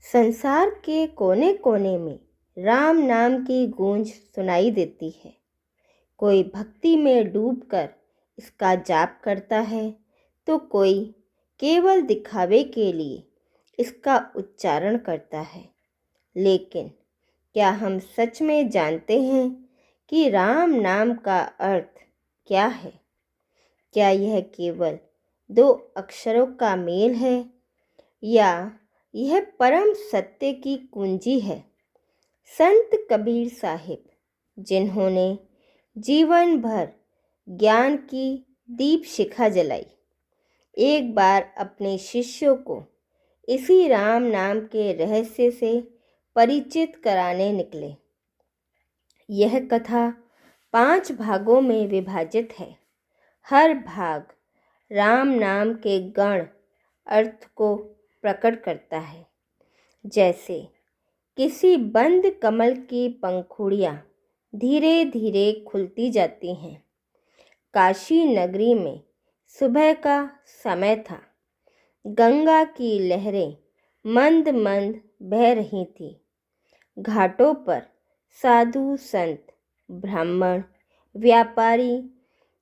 संसार के कोने कोने में राम नाम की गूंज सुनाई देती है। कोई भक्ति में डूबकर इसका जाप करता है तो कोई केवल दिखावे के लिए इसका उच्चारण करता है। लेकिन क्या हम सच में जानते हैं कि राम नाम का अर्थ क्या है? क्या यह केवल दो अक्षरों का मेल है या यह परम सत्य की कुंजी है? संत कबीर साहिब, जिन्होंने जीवन भर ज्ञान की दीप शिखा जलाई, एक बार अपने शिष्यों को इसी राम नाम के रहस्य से परिचित कराने निकले। यह कथा 5 भागों में विभाजित है। हर भाग राम नाम के गण अर्थ को प्रकट करता है। जैसे किसी बंद कमल की पंखुड़ियाँ धीरे धीरे खुलती जाती हैं। काशी नगरी में सुबह का समय था। गंगा की लहरें मंद मंद बह रही थीं। घाटों पर साधु संत, ब्राह्मण, व्यापारी,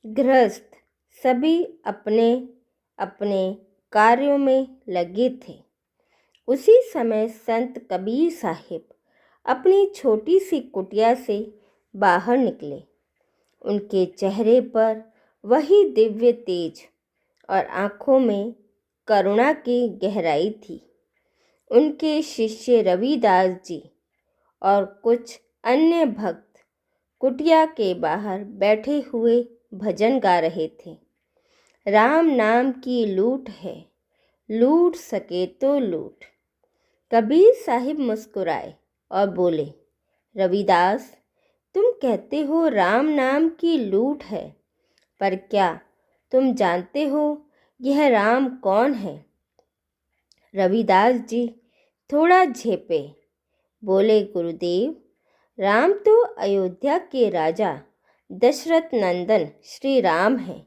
गृहस्थ सभी अपने अपने कार्यों में लगे थे। उसी समय संत कबीर साहिब अपनी छोटी सी कुटिया से बाहर निकले। उनके चेहरे पर वही दिव्य तेज और आँखों में करुणा की गहराई थी। उनके शिष्य रविदास जी और कुछ अन्य भक्त कुटिया के बाहर बैठे हुए भजन गा रहे थे। राम नाम की लूट है, लूट सके तो लूट। कबीर साहिब मुस्कुराए और बोले, रविदास, तुम कहते हो राम नाम की लूट है, पर क्या तुम जानते हो यह राम कौन है? रविदास जी थोड़ा झेपे, बोले, गुरुदेव, राम तो अयोध्या के राजा दशरथ नंदन श्री राम हैं,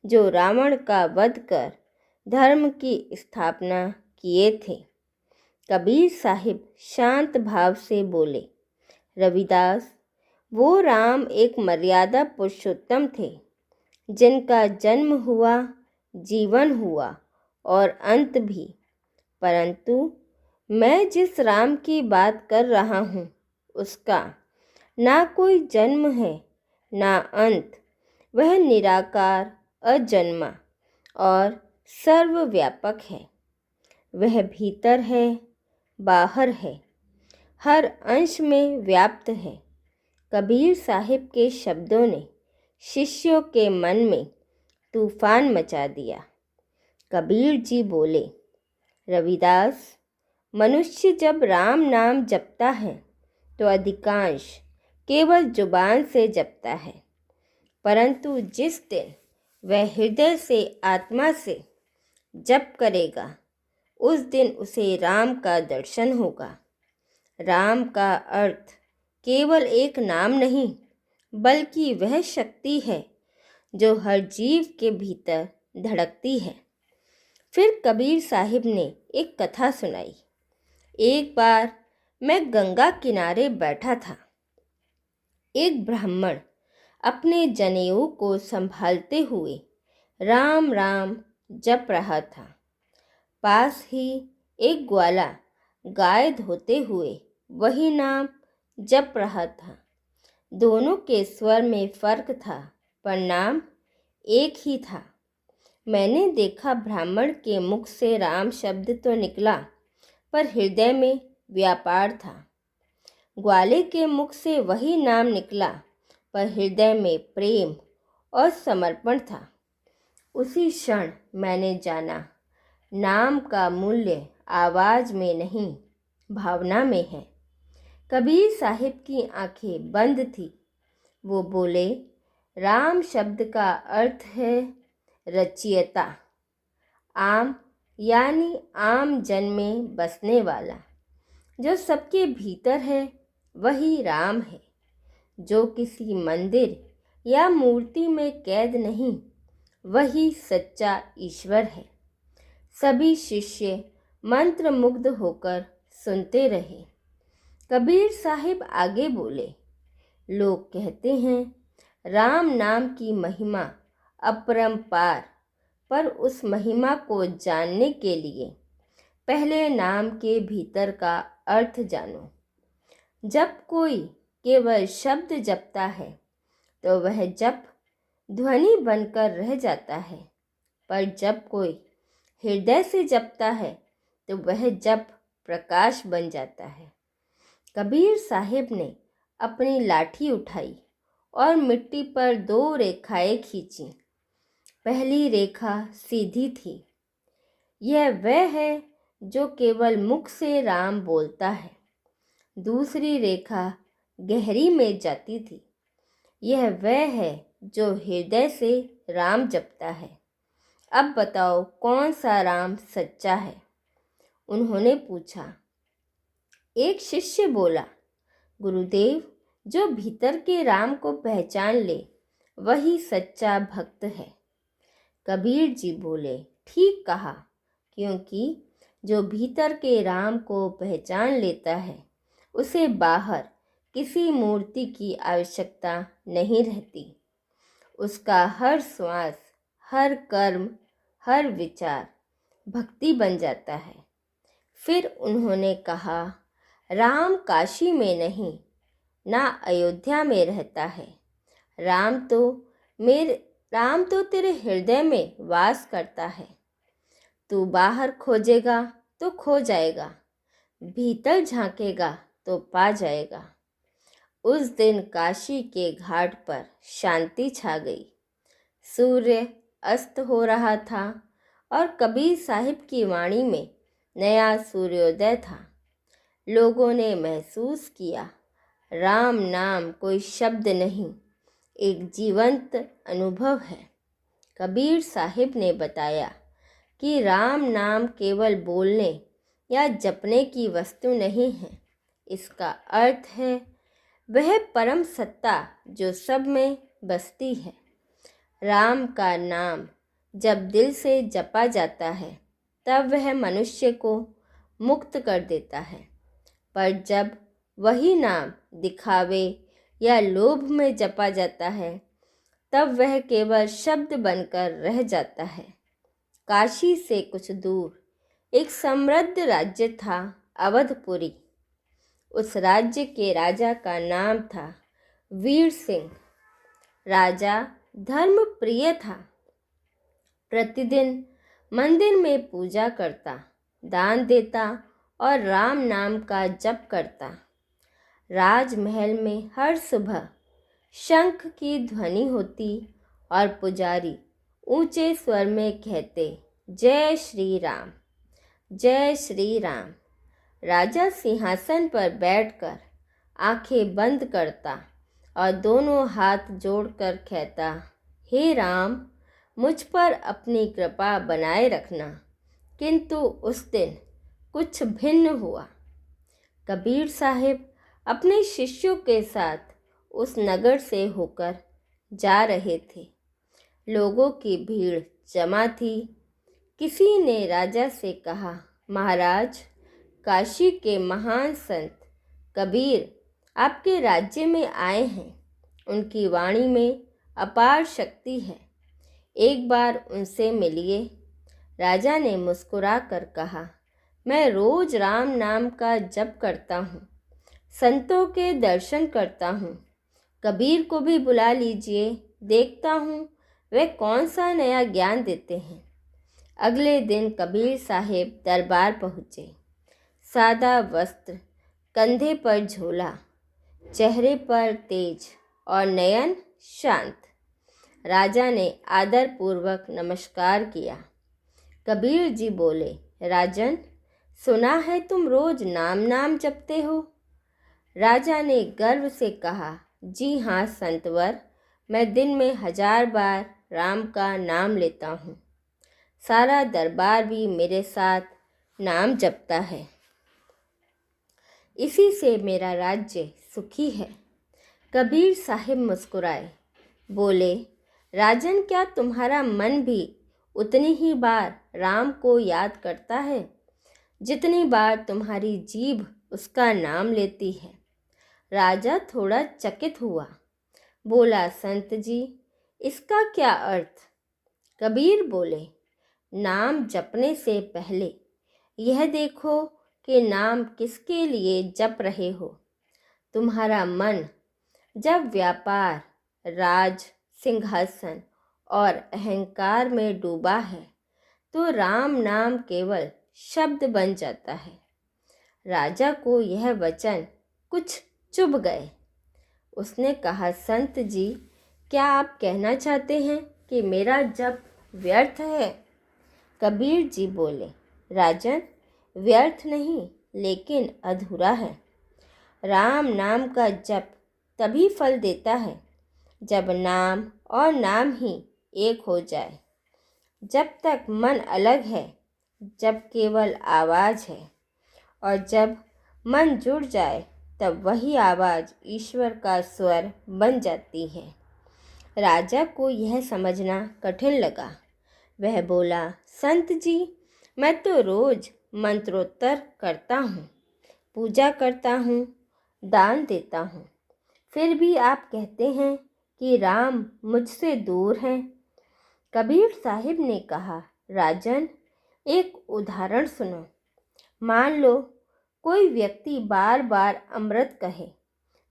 जो रावण का वध कर धर्म की स्थापना किए थे। कबीर साहिब शांत भाव से बोले, रविदास, वो राम एक मर्यादा पुरुषोत्तम थे, जिनका जन्म हुआ, जीवन हुआ और अंत भी। परंतु मैं जिस राम की बात कर रहा हूँ, उसका ना कोई जन्म है ना अंत। वह निराकार, अजन्मा और सर्वव्यापक है। वह भीतर है, बाहर है, हर अंश में व्याप्त है। कबीर साहिब के शब्दों ने शिष्यों के मन में तूफान मचा दिया। कबीर जी बोले, रविदास, मनुष्य जब राम नाम जपता है तो अधिकांश केवल जुबान से जपता है, परंतु जिस दिन वह हृदय से, आत्मा से जप करेगा, उस दिन उसे राम का दर्शन होगा। राम का अर्थ केवल एक नाम नहीं, बल्कि वह शक्ति है जो हर जीव के भीतर धड़कती है। फिर कबीर साहिब ने एक कथा सुनाई। एक बार मैं गंगा किनारे बैठा था। एक ब्राह्मण अपने जनेऊ को संभालते हुए राम राम जप रहा था। पास ही एक ग्वाला गाय धोते हुए वही नाम जप रहा था। दोनों के स्वर में फर्क था, पर नाम एक ही था। मैंने देखा, ब्राह्मण के मुख से राम शब्द तो निकला, पर हृदय में व्यापार था। ग्वाले के मुख से वही नाम निकला, पर हृदय में प्रेम और समर्पण था। उसी क्षण मैंने जाना, नाम का मूल्य आवाज़ में नहीं, भावना में है। कबीर साहिब की आंखें बंद थी। वो बोले, राम शब्द का अर्थ है रचयिता, आम यानी आम जन में बसने वाला। जो सबके भीतर है वही राम है। जो किसी मंदिर या मूर्ति में कैद नहीं, वही सच्चा ईश्वर है। सभी शिष्य मंत्रमुग्ध होकर सुनते रहे। कबीर साहिब आगे बोले, लोग कहते हैं राम नाम की महिमा अपरंपार, पर उस महिमा को जानने के लिए पहले नाम के भीतर का अर्थ जानो। जब कोई केवल शब्द जपता है तो वह जप ध्वनि बनकर रह जाता है, पर जब कोई हृदय से जपता है तो वह जप प्रकाश बन जाता है। कबीर साहिब ने अपनी लाठी उठाई और मिट्टी पर 2 रेखाएं खींची। पहली रेखा सीधी थी। यह वह है जो केवल मुख से राम बोलता है। दूसरी रेखा गहरी में जाती थी। यह वह है जो हृदय से राम जपता है। अब बताओ कौन सा राम सच्चा है? उन्होंने पूछा। एक शिष्य बोला, गुरुदेव, जो भीतर के राम को पहचान ले वही सच्चा भक्त है। कबीर जी बोले, ठीक कहा, क्योंकि जो भीतर के राम को पहचान लेता है उसे बाहर किसी मूर्ति की आवश्यकता नहीं रहती। उसका हर श्वास, हर कर्म, हर विचार भक्ति बन जाता है। फिर उन्होंने कहा, राम काशी में नहीं, ना अयोध्या में रहता है। राम तो तेरे हृदय में वास करता है। तू बाहर खोजेगा तो खो जाएगा, भीतर झांकेगा तो पा जाएगा। उस दिन काशी के घाट पर शांति छा गई। सूर्य अस्त हो रहा था और कबीर साहिब की वाणी में नया सूर्योदय था। लोगों ने महसूस किया, राम नाम कोई शब्द नहीं, एक जीवंत अनुभव है। कबीर साहिब ने बताया कि राम नाम केवल बोलने या जपने की वस्तु नहीं है। इसका अर्थ है वह परम सत्ता जो सब में बसती है। राम का नाम जब दिल से जपा जाता है तब वह मनुष्य को मुक्त कर देता है, पर जब वही नाम दिखावे या लोभ में जपा जाता है तब वह केवल शब्द बनकर रह जाता है। काशी से कुछ दूर एक समृद्ध राज्य था, अवधपुरी। उस राज्य के राजा का नाम था वीर सिंह। राजा धर्म प्रिय था। प्रतिदिन मंदिर में पूजा करता, दान देता और राम नाम का जप करता। राजमहल में हर सुबह शंख की ध्वनि होती और पुजारी ऊंचे स्वर में कहते, जय श्री राम, जय श्री राम। राजा सिंहासन पर बैठकर आंखें बंद करता और दोनों हाथ जोड़कर कहता, हे राम, मुझ पर अपनी कृपा बनाए रखना। किंतु उस दिन कुछ भिन्न हुआ। कबीर साहिब अपने शिष्यों के साथ उस नगर से होकर जा रहे थे। लोगों की भीड़ जमा थी। किसी ने राजा से कहा, महाराज, काशी के महान संत कबीर आपके राज्य में आए हैं। उनकी वाणी में अपार शक्ति है, एक बार उनसे मिलिए। राजा ने मुस्कुरा कर कहा, मैं रोज राम नाम का जप करता हूँ, संतों के दर्शन करता हूँ। कबीर को भी बुला लीजिए, देखता हूँ वे कौन सा नया ज्ञान देते हैं। अगले दिन कबीर साहिब दरबार पहुँचे। सादा वस्त्र, कंधे पर झोला, चेहरे पर तेज और नयन शांत। राजा ने आदरपूर्वक नमस्कार किया। कबीर जी बोले, राजन, सुना है तुम रोज नाम नाम जपते हो। राजा ने गर्व से कहा, जी हाँ संतवर, मैं दिन में 1000 बार राम का नाम लेता हूँ। सारा दरबार भी मेरे साथ नाम जपता है। इसी से मेरा राज्य सुखी है। कबीर साहिब मुस्कुराए, बोले, राजन, क्या तुम्हारा मन भी उतनी ही बार राम को याद करता है जितनी बार तुम्हारी जीभ उसका नाम लेती है। राजा थोड़ा चकित हुआ। बोला, संत जी, इसका क्या अर्थ? कबीर बोले, नाम जपने से पहले यह देखो कि नाम किसके लिए जप रहे हो। तुम्हारा मन जब व्यापार, राज, सिंहासन और अहंकार में डूबा है तो राम नाम केवल शब्द बन जाता है। राजा को यह वचन कुछ चुभ गए। उसने कहा, संत जी, क्या आप कहना चाहते हैं कि मेरा जप व्यर्थ है? कबीर जी बोले, राजन, व्यर्थ नहीं लेकिन अधूरा है। राम नाम का जप तभी फल देता है जब नाम और नाम ही एक हो जाए। जब तक मन अलग है, जब केवल आवाज़ है, और जब मन जुड़ जाए तब वही आवाज़ ईश्वर का स्वर बन जाती है। राजा को यह समझना कठिन लगा। वह बोला, संत जी, मैं तो रोज़ मंत्रोत्तर करता हूँ, पूजा करता हूँ, दान देता हूँ, फिर भी आप कहते हैं कि राम मुझसे दूर हैं। कबीर साहिब ने कहा, राजन, एक उदाहरण सुनो। मान लो कोई व्यक्ति बार बार अमृत कहे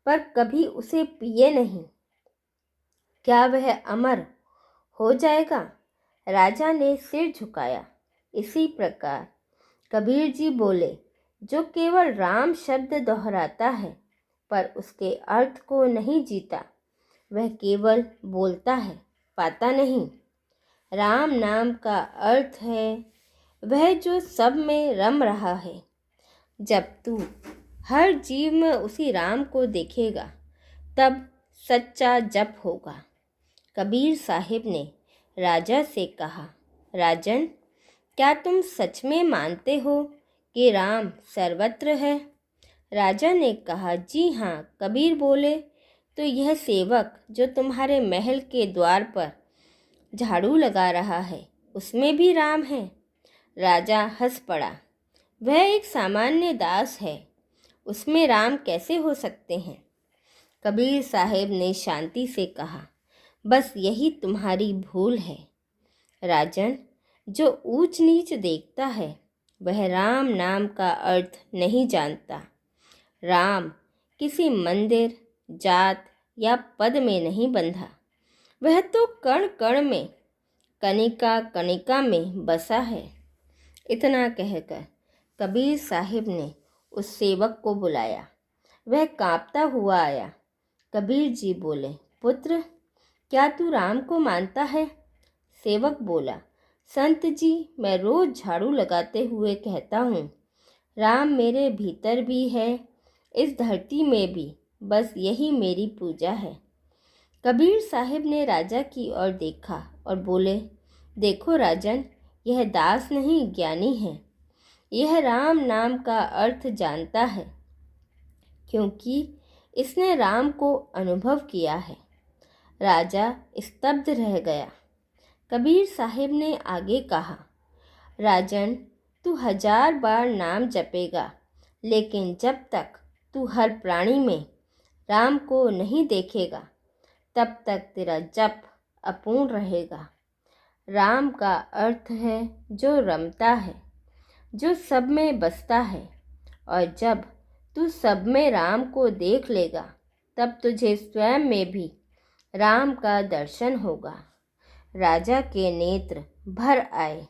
पर कभी उसे पिए नहीं, क्या वह अमर हो जाएगा? राजा ने सिर झुकाया। इसी प्रकार कबीर जी बोले, जो केवल राम शब्द दोहराता है पर उसके अर्थ को नहीं जीता, वह केवल बोलता है, पाता नहीं। राम नाम का अर्थ है वह जो सब में रम रहा है। जब तू हर जीव में उसी राम को देखेगा तब सच्चा जप होगा। कबीर साहिब ने राजा से कहा, राजन, क्या तुम सच में मानते हो कि राम सर्वत्र है? राजा ने कहा, जी हाँ। कबीर बोले, तो यह सेवक जो तुम्हारे महल के द्वार पर झाड़ू लगा रहा है, उसमें भी राम है? राजा हंस पड़ा। वह एक सामान्य दास है, उसमें राम कैसे हो सकते हैं? कबीर साहिब ने शांति से कहा, बस यही तुम्हारी भूल है। राजन, जो ऊंच नीच देखता है वह राम नाम का अर्थ नहीं जानता। राम किसी मंदिर, जात या पद में नहीं बंधा, वह तो कण कण में, कणिका कणिका में बसा है। इतना कहकर कबीर साहिब ने उस सेवक को बुलाया। वह कांपता हुआ आया। कबीर जी बोले, पुत्र, क्या तू राम को मानता है? सेवक बोला, संत जी, मैं रोज झाड़ू लगाते हुए कहता हूँ, राम मेरे भीतर भी है, इस धरती में भी, बस यही मेरी पूजा है। कबीर साहिब ने राजा की ओर देखा और बोले, देखो राजन, यह दास नहीं ज्ञानी है। यह राम नाम का अर्थ जानता है क्योंकि इसने राम को अनुभव किया है। राजा स्तब्ध रह गया। कबीर साहिब ने आगे कहा, राजन, तू 1000 बार नाम जपेगा, लेकिन जब तक तू हर प्राणी में राम को नहीं देखेगा तब तक तेरा जप अपूर्ण रहेगा। राम का अर्थ है जो रमता है, जो सब में बसता है, और जब तू सब में राम को देख लेगा तब तुझे स्वयं में भी राम का दर्शन होगा। राजा के नेत्र भर आए।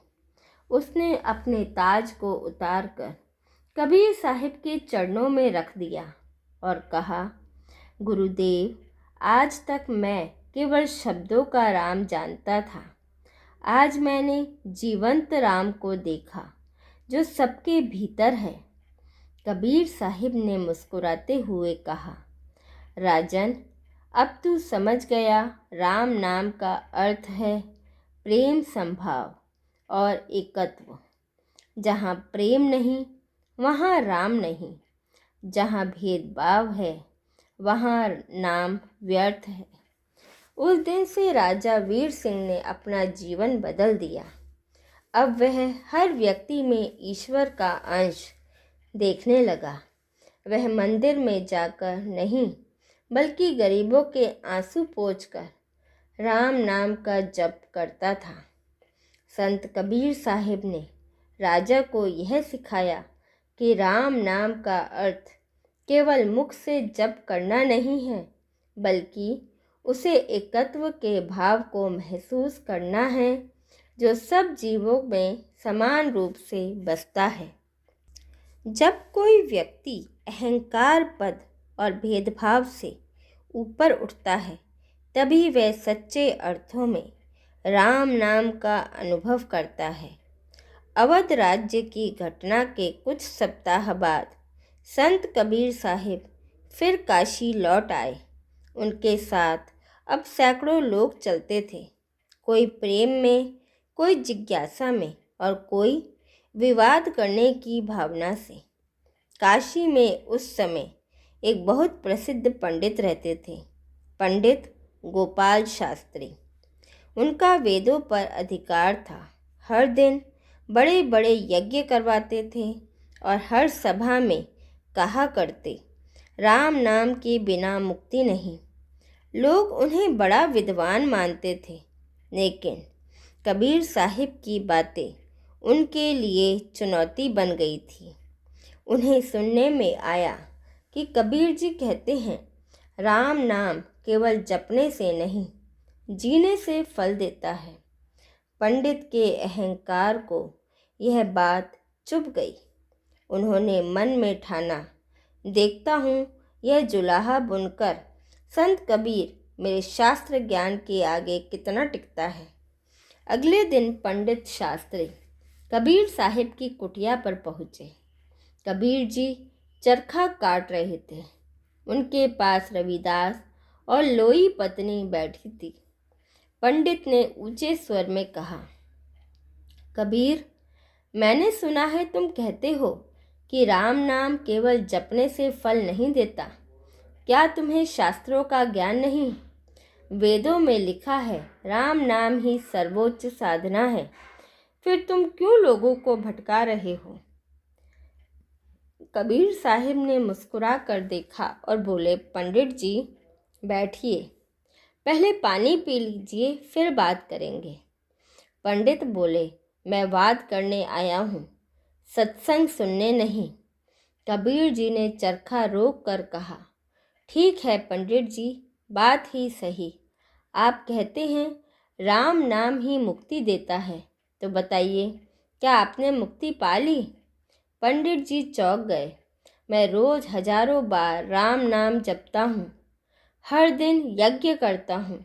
उसने अपने ताज को उतारकर कबीर साहिब के चरणों में रख दिया और कहा, गुरुदेव, आज तक मैं केवल शब्दों का राम जानता था। आज मैंने जीवंत राम को देखा जो सबके भीतर है। कबीर साहिब ने मुस्कुराते हुए कहा, राजन, अब तू समझ गया। राम नाम का अर्थ है प्रेम, संभाव और एकत्व। जहाँ प्रेम नहीं वहाँ राम नहीं। जहाँ भेदभाव है वहाँ नाम व्यर्थ है। उस दिन से राजा वीर सिंह ने अपना जीवन बदल दिया। अब वह हर व्यक्ति में ईश्वर का अंश देखने लगा। वह मंदिर में जाकर नहीं बल्कि गरीबों के आंसू पोंछकर राम नाम का जप करता था। संत कबीर साहिब ने राजा को यह सिखाया कि राम नाम का अर्थ केवल मुख से जप करना नहीं है, बल्कि उसे एकत्व के भाव को महसूस करना है जो सब जीवों में समान रूप से बसता है। जब कोई व्यक्ति अहंकार, पद और भेदभाव से ऊपर उठता है, तभी वह सच्चे अर्थों में राम नाम का अनुभव करता है। अवध राज्य की घटना के कुछ सप्ताह बाद संत कबीर साहिब फिर काशी लौट आए। उनके साथ अब सैकड़ों लोग चलते थे, कोई प्रेम में, कोई जिज्ञासा में और कोई विवाद करने की भावना से। काशी में उस समय एक बहुत प्रसिद्ध पंडित रहते थे, पंडित गोपाल शास्त्री। उनका वेदों पर अधिकार था। हर दिन बड़े बड़े यज्ञ करवाते थे और हर सभा में कहा करते, राम नाम के बिना मुक्ति नहीं। लोग उन्हें बड़ा विद्वान मानते थे, लेकिन कबीर साहिब की बातें उनके लिए चुनौती बन गई थी। उन्हें सुनने में आया कि कबीर जी कहते हैं, राम नाम केवल जपने से नहीं, जीने से फल देता है। पंडित के अहंकार को यह बात चुभ गई। उन्होंने मन में ठाना, देखता हूँ यह जुलाहा बुनकर संत कबीर मेरे शास्त्र ज्ञान के आगे कितना टिकता है। अगले दिन पंडित शास्त्री कबीर साहिब की कुटिया पर पहुँचे। कबीर जी चरखा काट रहे थे। उनके पास रविदास और लोई पत्नी बैठी थी। पंडित ने ऊंचे स्वर में कहा, कबीर, मैंने सुना है तुम कहते हो कि राम नाम केवल जपने से फल नहीं देता। क्या तुम्हें शास्त्रों का ज्ञान नहीं? वेदों में लिखा है राम नाम ही सर्वोच्च साधना है। फिर तुम क्यों लोगों को भटका रहे हो? कबीर साहिब ने मुस्कुरा कर देखा और बोले, पंडित जी बैठिए, पहले पानी पी लीजिए, फिर बात करेंगे। पंडित बोले, मैं बात करने आया हूँ, सत्संग सुनने नहीं। कबीर जी ने चरखा रोक कर कहा, ठीक है पंडित जी, बात ही सही। आप कहते हैं राम नाम ही मुक्ति देता है, तो बताइए क्या आपने मुक्ति पा ली? पंडित जी चौंक गए। मैं रोज हजारों बार राम नाम जपता हूँ, हर दिन यज्ञ करता हूँ,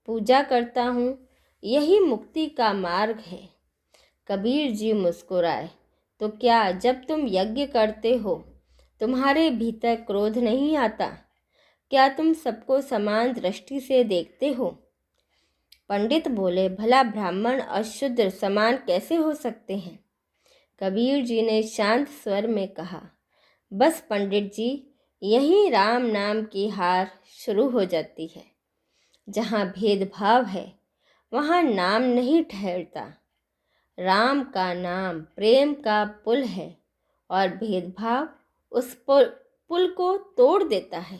पूजा करता हूँ, यही मुक्ति का मार्ग है। कबीर जी मुस्कुराए, तो क्या जब तुम यज्ञ करते हो तुम्हारे भीतर क्रोध नहीं आता? क्या तुम सबको समान दृष्टि से देखते हो? पंडित बोले, भला ब्राह्मण और शूद्र समान कैसे हो सकते हैं? कबीर जी ने शांत स्वर में कहा, बस पंडित जी, यहीं राम नाम की हार शुरू हो जाती है। जहाँ भेदभाव है वहाँ नाम नहीं ठहरता। राम का नाम प्रेम का पुल है और भेदभाव उस पुल को तोड़ देता है।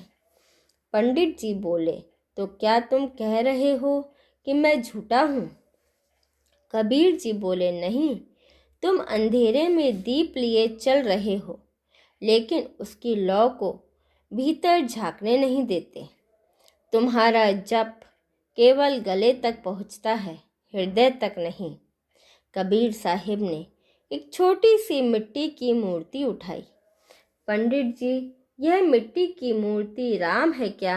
पंडित जी बोले, तो क्या तुम कह रहे हो कि मैं झूठा हूँ? कबीर जी बोले, नहीं, तुम अंधेरे में दीप लिए चल रहे हो, लेकिन उसकी लौ को भीतर झांकने नहीं देते। तुम्हारा जप केवल गले तक पहुँचता है, हृदय तक नहीं। कबीर साहिब ने एक छोटी सी मिट्टी की मूर्ति उठाई। पंडित जी, यह मिट्टी की मूर्ति राम है क्या?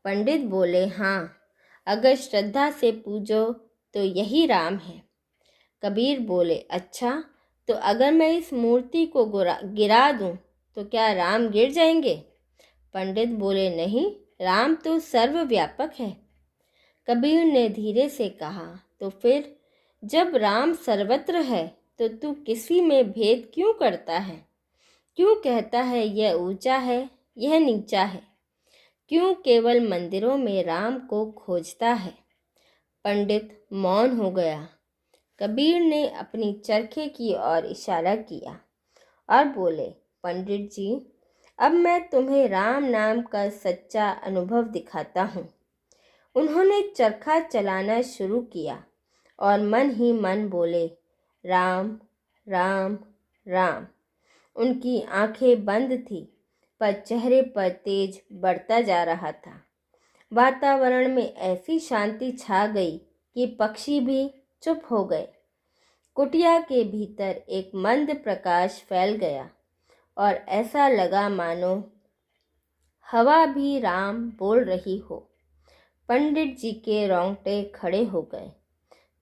पंडित बोले, हाँ, अगर श्रद्धा से पूजो तो यही राम है। कबीर बोले, अच्छा, तो अगर मैं इस मूर्ति को गिरा दूं तो क्या राम गिर जाएंगे? पंडित बोले, नहीं, राम तो सर्वव्यापक है। कबीर ने धीरे से कहा, तो फिर जब राम सर्वत्र है तो तू किसी में भेद क्यों करता है? क्यों कहता है यह ऊंचा है, यह नीचा है? क्यों केवल मंदिरों में राम को खोजता है? पंडित मौन हो गया। कबीर ने अपनी चरखे की ओर इशारा किया और बोले, पंडित जी, अब मैं तुम्हें राम नाम का सच्चा अनुभव दिखाता हूँ। उन्होंने चरखा चलाना शुरू किया और मन ही मन बोले, राम राम राम। उनकी आंखें बंद थी, पर चेहरे पर तेज बढ़ता जा रहा था। वातावरण में ऐसी शांति छा गई कि पक्षी भी चुप हो गए। कुटिया के भीतर एक मंद प्रकाश फैल गया और ऐसा लगा मानो हवा भी राम बोल रही हो। पंडित जी के रोंगटे खड़े हो गए।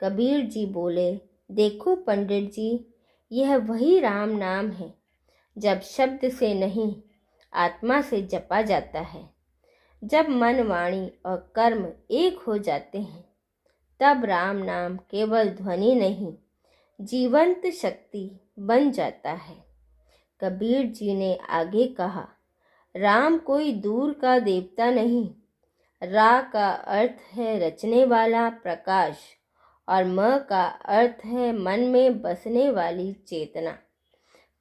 कबीर जी बोले, देखो पंडित जी, यह वही राम नाम है जब शब्द से नहीं, आत्मा से जपा जाता है। जब मन, वाणी और कर्म एक हो जाते हैं, तब राम नाम केवल ध्वनि नहीं, जीवंत शक्ति बन जाता है। कबीर जी ने आगे कहा, राम कोई दूर का देवता नहीं। रा का अर्थ है रचने वाला प्रकाश और म का अर्थ है मन में बसने वाली चेतना।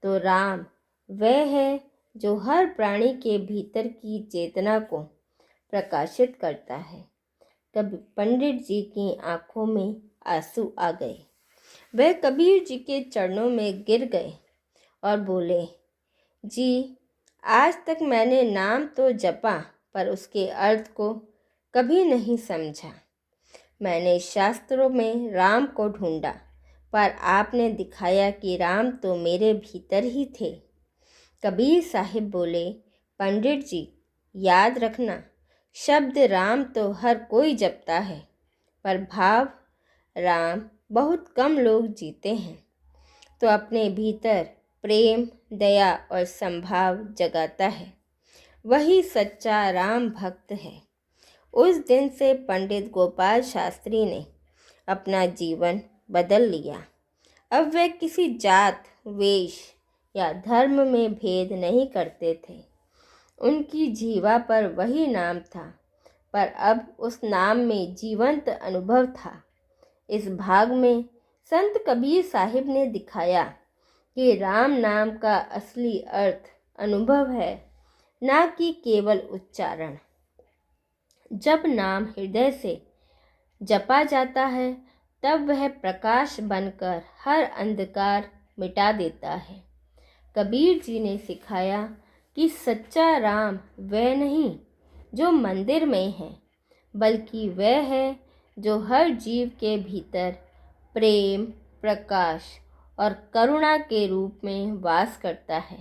तो राम वह है जो हर प्राणी के भीतर की चेतना को प्रकाशित करता है। तब पंडित जी की आंखों में आंसू आ गए। वह कबीर जी के चरणों में गिर गए और बोले, जी, आज तक मैंने नाम तो जपा, पर उसके अर्थ को कभी नहीं समझा। मैंने शास्त्रों में राम को ढूंढा, पर आपने दिखाया कि राम तो मेरे भीतर ही थे। कबीर साहिब बोले, पंडित जी, याद रखना, शब्द राम तो हर कोई जपता है, पर भाव राम बहुत कम लोग जीते हैं। तो अपने भीतर प्रेम, दया और संभाव जगाता है, वही सच्चा राम भक्त है। उस दिन से पंडित गोपाल शास्त्री ने अपना जीवन बदल लिया। अब वे किसी जात, वेश या धर्म में भेद नहीं करते थे। उनकी जीवा पर वही नाम था, पर अब उस नाम में जीवंत अनुभव था। इस भाग में संत कबीर साहिब ने दिखाया कि राम नाम का असली अर्थ अनुभव है, ना कि केवल उच्चारण। जब नाम हृदय से जपा जाता है, तब वह प्रकाश बनकर हर अंधकार मिटा देता है। कबीर जी ने सिखाया कि सच्चा राम वह नहीं जो मंदिर में है, बल्कि वह है जो हर जीव के भीतर प्रेम, प्रकाश और करुणा के रूप में वास करता है।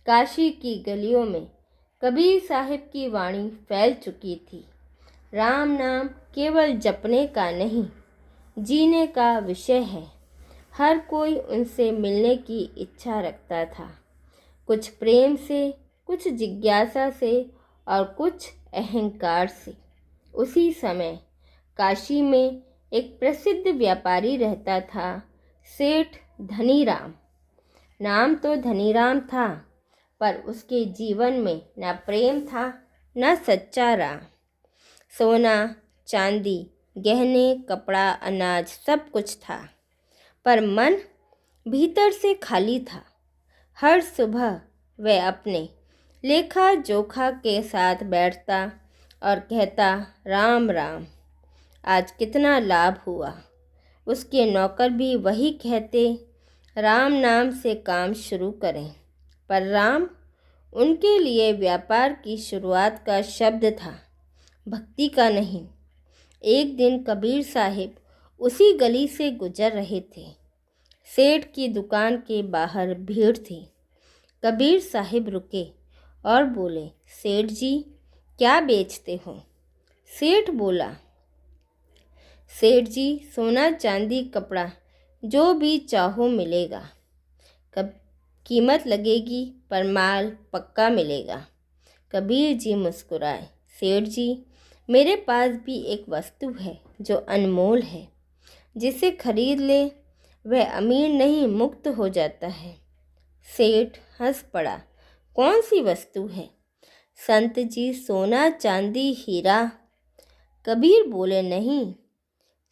काशी की गलियों में कबीर साहिब की वाणी फैल चुकी थी। राम नाम केवल जपने का नहीं, जीने का विषय है। हर कोई उनसे मिलने की इच्छा रखता था, कुछ प्रेम से, कुछ जिज्ञासा से और कुछ अहंकार से। उसी समय काशी में एक प्रसिद्ध व्यापारी रहता था, सेठ धनीराम। नाम तो धनीराम था, पर उसके जीवन में न प्रेम था, न सच्चा राम। सोना, चांदी, गहने, कपड़ा, अनाज सब कुछ था, पर मन भीतर से खाली था। हर सुबह वह अपने लेखा जोखा के साथ बैठता और कहता, राम राम, आज कितना लाभ हुआ। उसके नौकर भी वही कहते, राम नाम से काम शुरू करें। पर राम उनके लिए व्यापार की शुरुआत का शब्द था, भक्ति का नहीं। एक दिन कबीर साहिब उसी गली से गुजर रहे थे। सेठ की दुकान के बाहर भीड़ थी। कबीर साहिब रुके और बोले, सेठ जी, क्या बेचते हो? सेठ बोला, सेठ जी, सोना, चांदी, कपड़ा, जो भी चाहो मिलेगा। कब कीमत लगेगी, पर माल पक्का मिलेगा। कबीर जी मुस्कुराए, सेठ जी, मेरे पास भी एक वस्तु है जो अनमोल है। जिसे खरीद ले वह अमीर नहीं, मुक्त हो जाता है। सेठ हंस पड़ा, कौन सी वस्तु है? संत जी, सोना, चांदी, हीरा। कबीर बोले, नहीं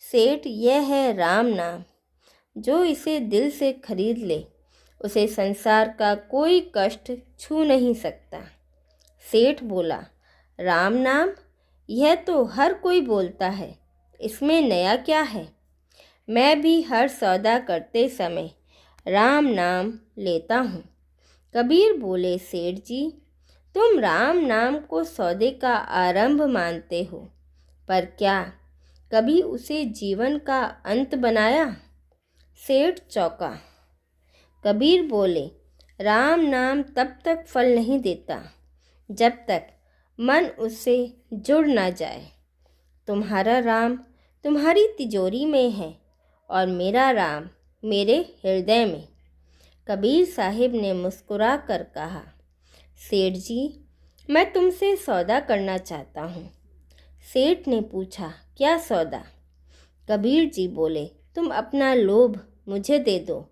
सेठ, यह है राम नाम। जो इसे दिल से खरीद ले उसे संसार का कोई कष्ट छू नहीं सकता। सेठ बोला, राम नाम? यह तो हर कोई बोलता है, इसमें नया क्या है? मैं भी हर सौदा करते समय राम नाम लेता हूँ। कबीर बोले, सेठ जी, तुम राम नाम को सौदे का आरंभ मानते हो, पर क्या कभी उसे जीवन का अंत बनाया? सेठ चौंका। कबीर बोले, राम नाम तब तक फल नहीं देता जब तक मन उससे जुड़ ना जाए। तुम्हारा राम तुम्हारी तिजोरी में है और मेरा राम मेरे हृदय में। कबीर साहिब ने मुस्कुरा कर कहा, सेठ जी, मैं तुमसे सौदा करना चाहता हूँ। सेठ ने पूछा, क्या सौदा? कबीर जी बोले, तुम अपना लोभ मुझे दे दो,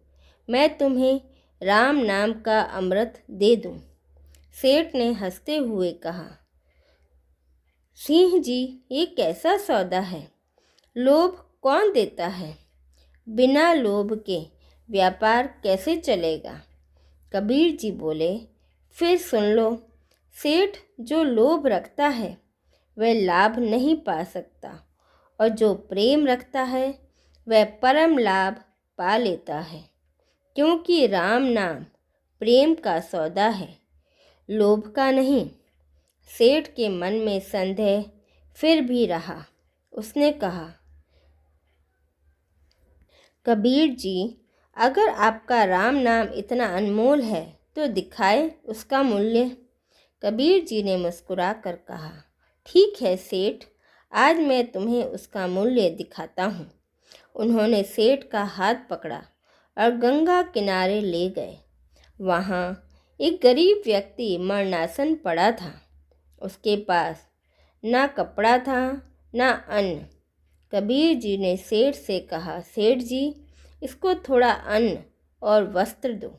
मैं तुम्हें राम नाम का अमृत दे दूँ। सेठ ने हंसते हुए कहा, सिंह जी, ये कैसा सौदा है? लोभ कौन देता है? बिना लोभ के व्यापार कैसे चलेगा? कबीर जी बोले, फिर सुन लो, सेठ जो लोभ रखता है वह लाभ नहीं पा सकता, और जो प्रेम रखता है वह परम लाभ पा लेता है, क्योंकि राम नाम प्रेम का सौदा है, लोभ का नहीं। सेठ के मन में संदेह फिर भी रहा। उसने कहा, कबीर जी, अगर आपका राम नाम इतना अनमोल है तो दिखाए उसका मूल्य। कबीर जी ने मुस्कुरा कर कहा, ठीक है सेठ, आज मैं तुम्हें उसका मूल्य दिखाता हूँ। उन्होंने सेठ का हाथ पकड़ा और गंगा किनारे ले गए। वहाँ एक गरीब व्यक्ति मरणासन पड़ा था। उसके पास ना कपड़ा था ना अन्न। कबीर जी ने सेठ से कहा, सेठ जी, इसको थोड़ा अन्न और वस्त्र दो।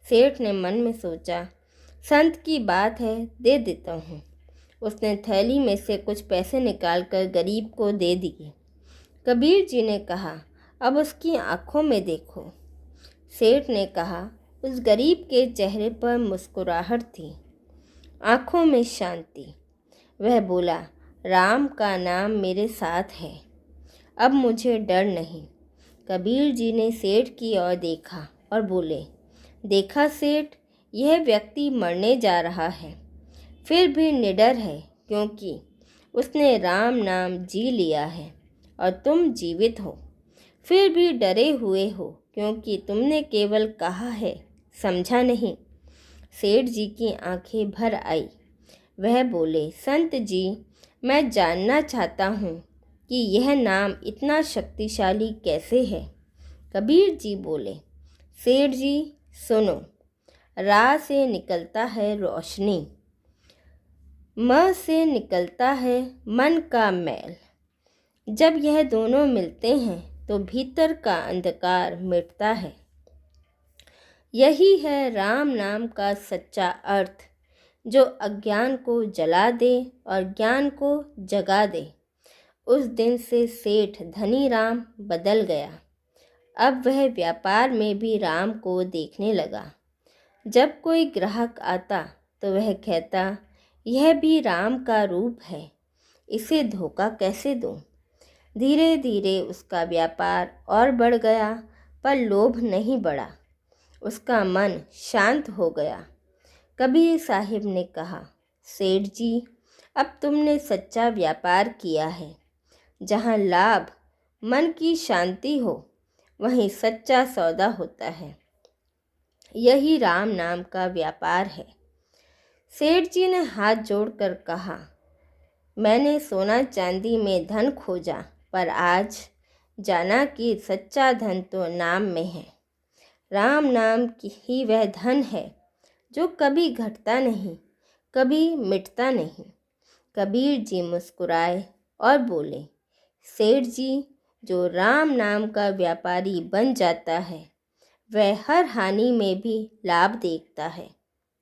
सेठ ने मन में सोचा, संत की बात है, दे देता हूँ। उसने थैली में से कुछ पैसे निकालकर गरीब को दे दिए। कबीर जी ने कहा, अब उसकी आंखों में देखो। सेठ ने कहा, उस गरीब के चेहरे पर मुस्कुराहट थी, आंखों में शांति। वह बोला, राम का नाम मेरे साथ है, अब मुझे डर नहीं। कबीर जी ने सेठ की ओर देखा और बोले, देखा सेठ, यह व्यक्ति मरने जा रहा है, फिर भी निडर है, क्योंकि उसने राम नाम जी लिया है, और तुम जीवित हो, फिर भी डरे हुए हो, क्योंकि तुमने केवल कहा है, समझा नहीं। सेठ जी की आंखें भर आई। वह बोले, संत जी, मैं जानना चाहता हूँ कि यह नाम इतना शक्तिशाली कैसे है। कबीर जी बोले, सेठ जी सुनो, रा से निकलता है रोशनी, म से निकलता है मन का मैल। जब यह दोनों मिलते हैं तो भीतर का अंधकार मिटता है। यही है राम नाम का सच्चा अर्थ, जो अज्ञान को जला दे और ज्ञान को जगा दे। उस दिन से सेठ धनी राम बदल गया। अब वह व्यापार में भी राम को देखने लगा। जब कोई ग्राहक आता तो वह कहता, यह भी राम का रूप है, इसे धोखा कैसे दूं? धीरे धीरे उसका व्यापार और बढ़ गया, पर लोभ नहीं बढ़ा। उसका मन शांत हो गया। कबीर साहिब ने कहा, सेठ जी, अब तुमने सच्चा व्यापार किया है। जहाँ लाभ मन की शांति हो, वहीं सच्चा सौदा होता है। यही राम नाम का व्यापार है। सेठ जी ने हाथ जोड़कर कहा, मैंने सोना चांदी में धन खोजा, पर आज जाना कि सच्चा धन तो नाम में है। राम नाम की ही वह धन है जो कभी घटता नहीं, कभी मिटता नहीं। कबीर जी मुस्कुराए और बोले, सेठ जी, जो राम नाम का व्यापारी बन जाता है वह हर हानि में भी लाभ देखता है,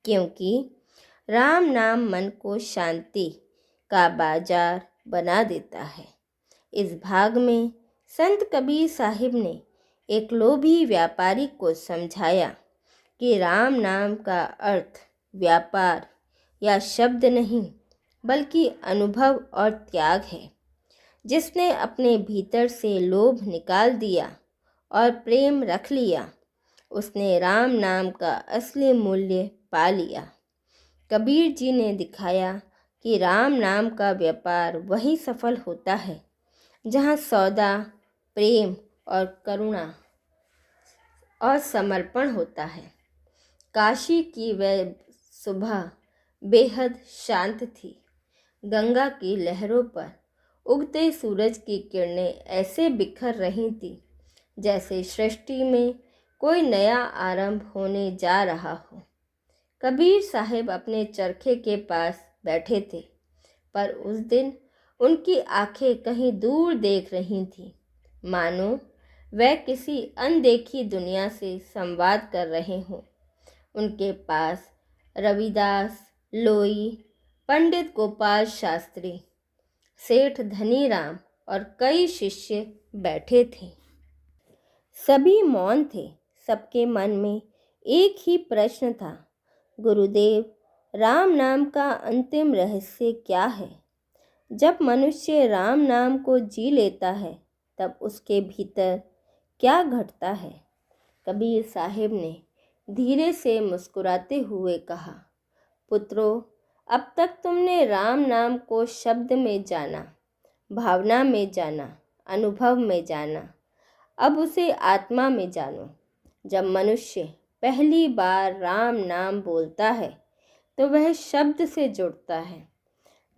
क्योंकि राम नाम मन को शांति का बाजार बना देता है। इस भाग में संत कबीर साहिब ने एक लोभी व्यापारी को समझाया कि राम नाम का अर्थ व्यापार या शब्द नहीं बल्कि अनुभव और त्याग है। जिसने अपने भीतर से लोभ निकाल दिया और प्रेम रख लिया, उसने राम नाम का असली मूल्य पा लिया। कबीर जी ने दिखाया कि राम नाम का व्यापार वही सफल होता है जहाँ सौदा प्रेम और करुणा और समर्पण होता है। काशी की वह सुबह बेहद शांत थी। गंगा की लहरों पर उगते सूरज की किरणें ऐसे बिखर रही थी जैसे सृष्टि में कोई नया आरंभ होने जा रहा हो। कबीर साहब अपने चरखे के पास बैठे थे, पर उस दिन उनकी आंखें कहीं दूर देख रही थीं, मानो वह किसी अनदेखी दुनिया से संवाद कर रहे हों। उनके पास रविदास, लोई, पंडित गोपाल शास्त्री, सेठ धनीराम और कई शिष्य बैठे थे। सभी मौन थे। सबके मन में एक ही प्रश्न था, गुरुदेव, राम नाम का अंतिम रहस्य क्या है? जब मनुष्य राम नाम को जी लेता है तब उसके भीतर क्या घटता है? कबीर साहिब ने धीरे से मुस्कुराते हुए कहा, पुत्रों, अब तक तुमने राम नाम को शब्द में जाना, भावना में जाना, अनुभव में जाना। अब उसे आत्मा में जानो। जब मनुष्य पहली बार राम नाम बोलता है तो वह शब्द से जुड़ता है।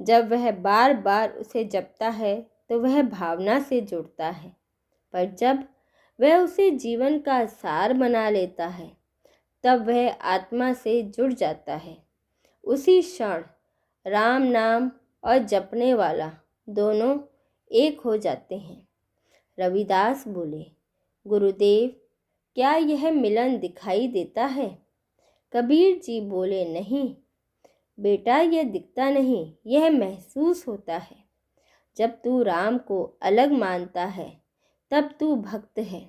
जब वह बार बार उसे जपता है तो वह भावना से जुड़ता है। पर जब वह उसे जीवन का सार बना लेता है तब वह आत्मा से जुड़ जाता है। उसी क्षण राम नाम और जपने वाला दोनों एक हो जाते हैं। रविदास बोले, गुरुदेव, क्या यह मिलन दिखाई देता है? कबीर जी बोले, नहीं बेटा, यह दिखता नहीं, यह महसूस होता है। जब तू राम को अलग मानता है तब तू भक्त है।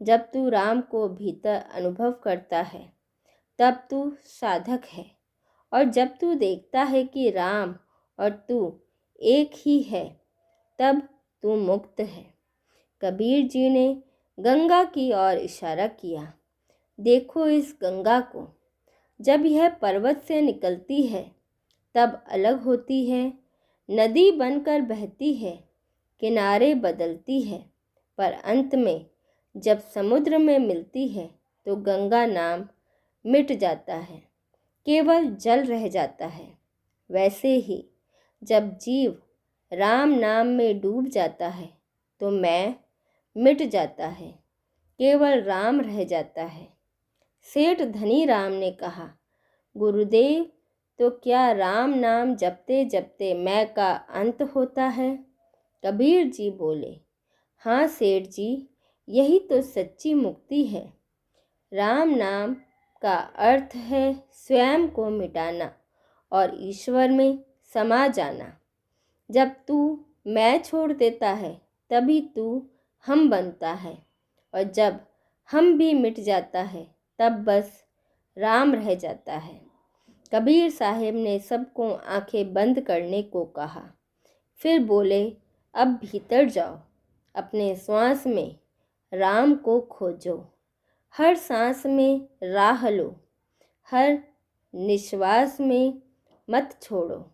जब तू राम को भीतर अनुभव करता है तब तू साधक है। और जब तू देखता है कि राम और तू एक ही है तब तू मुक्त है। कबीर जी ने गंगा की ओर इशारा किया। देखो इस गंगा को। जब यह पर्वत से निकलती है तब अलग होती है, नदी बनकर बहती है, किनारे बदलती है, पर अंत में जब समुद्र में मिलती है तो गंगा नाम मिट जाता है, केवल जल रह जाता है। वैसे ही जब जीव राम नाम में डूब जाता है तो मैं मिट जाता है, केवल राम रह जाता है। सेठ धनीराम ने कहा, गुरुदेव, तो क्या राम नाम जपते जपते मैं का अंत होता है? कबीर जी बोले, हाँ सेठ जी, यही तो सच्ची मुक्ति है। राम नाम का अर्थ है स्वयं को मिटाना और ईश्वर में समा जाना। जब तू मैं छोड़ देता है तभी तू हम बनता है, और जब हम भी मिट जाता है तब बस राम रह जाता है। कबीर साहब ने सबको आंखें बंद करने को कहा। फिर बोले, अब भीतर जाओ, अपने श्वास में राम को खोजो, हर सांस में राह लो, हर निश्वास में मत छोड़ो।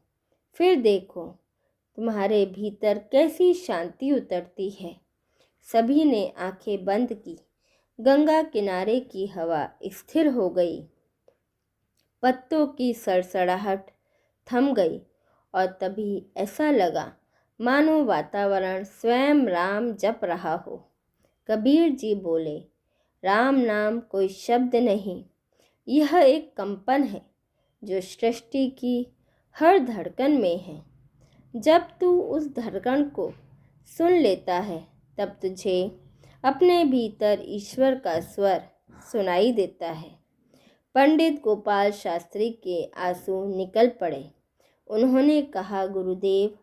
फिर देखो तुम्हारे भीतर कैसी शांति उतरती है। सभी ने आंखें बंद की। गंगा किनारे की हवा स्थिर हो गई, पत्तों की सड़सड़ाहट थम गई और तभी ऐसा लगा मानो वातावरण स्वयं राम जप रहा हो। कबीर जी बोले, राम नाम कोई शब्द नहीं, यह एक कंपन है जो सृष्टि की हर धड़कन में है। जब तू उस धड़कन को सुन लेता है तब तुझे अपने भीतर ईश्वर का स्वर सुनाई देता है। पंडित गोपाल शास्त्री के आंसू निकल पड़े। उन्होंने कहा, गुरुदेव,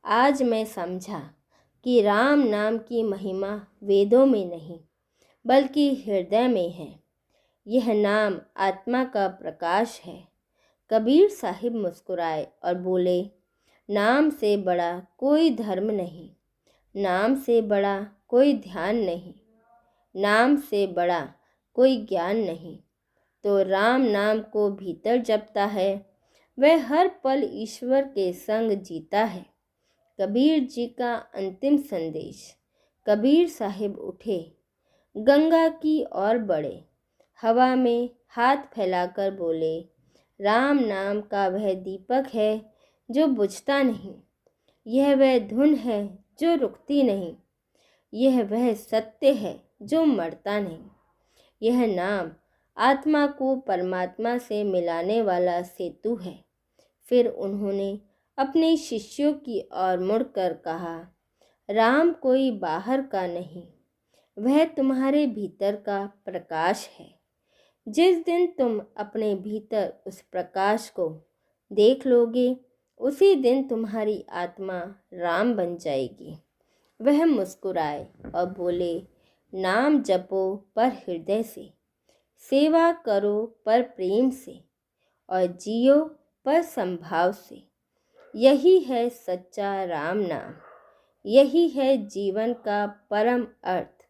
आज मैं समझा कि राम नाम की महिमा वेदों में नहीं बल्कि हृदय में है। यह नाम आत्मा का प्रकाश है। कबीर साहिब मुस्कुराए और बोले, नाम से बड़ा कोई धर्म नहीं, नाम से बड़ा कोई ध्यान नहीं, नाम से बड़ा कोई ज्ञान नहीं। तो राम नाम को भीतर जपता है, वह हर पल ईश्वर के संग जीता है। कबीर जी का अंतिम संदेश। कबीर साहिब उठे, गंगा की ओर बढ़े, हवा में हाथ फैलाकर बोले, राम नाम का वह दीपक है जो बुझता नहीं, यह वह धुन है जो रुकती नहीं, यह वह सत्य है जो मरता नहीं। यह नाम आत्मा को परमात्मा से मिलाने वाला सेतु है। फिर उन्होंने अपने शिष्यों की ओर मुड़कर कहा, राम कोई बाहर का नहीं, वह तुम्हारे भीतर का प्रकाश है। जिस दिन तुम अपने भीतर उस प्रकाश को देख लोगे, उसी दिन तुम्हारी आत्मा राम बन जाएगी। वह मुस्कुराए और बोले, नाम जपो पर हृदय से, सेवा करो पर प्रेम से, और जियो पर संभाव से। यही है सच्चा राम नाम, यही है जीवन का परम अर्थ।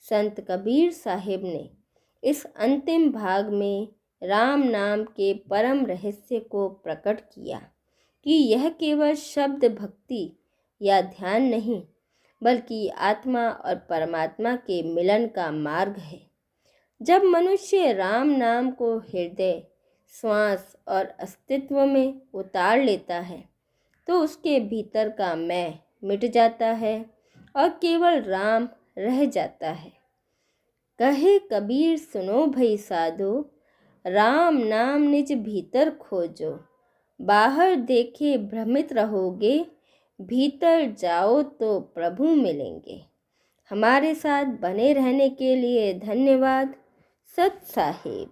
संत कबीर साहिब ने इस अंतिम भाग में राम नाम के परम रहस्य को प्रकट किया कि यह केवल शब्द भक्ति या ध्यान नहीं, बल्कि आत्मा और परमात्मा के मिलन का मार्ग है। जब मनुष्य राम नाम को हृदय, श्वास और अस्तित्व में उतार लेता है, तो उसके भीतर का मैं मिट जाता है और केवल राम रह जाता है। कहे कबीर, सुनो भई साधो, राम नाम निज भीतर खोजो, बाहर देखे भ्रमित रहोगे, भीतर जाओ तो प्रभु मिलेंगे। हमारे साथ बने रहने के लिए धन्यवाद। सत साहिब।